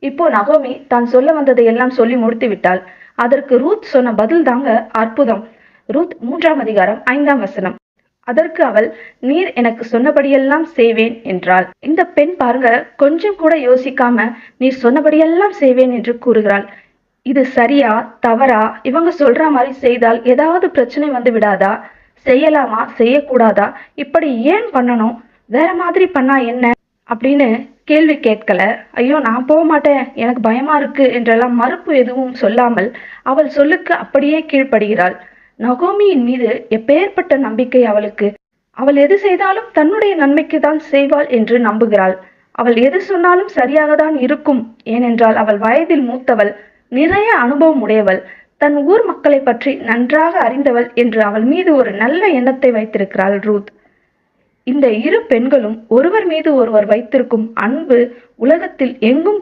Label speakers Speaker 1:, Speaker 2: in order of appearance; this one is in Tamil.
Speaker 1: இப்போ நகோமி தான் சொல்ல வந்ததை எல்லாம் சொல்லி முடித்து விட்டாள். அதற்கு ரூத் சொன்ன பதில் தாங்க அற்புதம். ரூத் 3ஆம் அதிகாரம் 5ஆம் வசனம். அதற்கு அவள், நீர் எனக்கு சொன்னபடியெல்லாம் செய்வேன் என்றாள். இந்த பெண் பாருங்க, கொஞ்சம் கூட யோசிக்காம நீர் சொன்னபடியெல்லாம் செய்வேன் என்று கூறுகிறாள். இது சரியா தவறா? இவங்க சொல்ற மாதிரி செய்தால் ஏதாவது பிரச்சனை வந்து விடாதா? செய்யலாமா செய்யக்கூடாதா? இப்படி ஏன் பண்ணணும்? வேற மாதிரி பண்ணா என்ன அப்படின்னு கேள்வி கேட்கல. ஐயோ நான் போக மாட்டேன், எனக்கு பயமா இருக்கு என்றெல்லாம் மறுப்பு எதுவும் சொல்லாமல் அவள் சொல்லுக்கு அப்படியே கீழ்ப்படுகிறாள். நகோமியின் மீது எப்பேற்பட்ட நம்பிக்கை அவளுக்கு! அவள் எது செய்தாலும் தன்னுடைய நன்மைக்கு தான் செய்வாள் என்று நம்புகிறாள். அவள் எது சொன்னாலும் சரியாக தான் இருக்கும். ஏனென்றால் அவள் வயதில் மூத்தவள், நிறைய அனுபவம் உடையவள், தன் ஊர் மக்களை பற்றி நன்றாக அறிந்தவள் என்று அவள் மீது ஒரு நல்ல எண்ணத்தை வைத்திருக்கிறாள் ரூத். இந்த இரு பெண்களும் ஒருவர் மீது ஒருவர் வைத்திருக்கும் அன்பு உலகத்தில் எங்கும்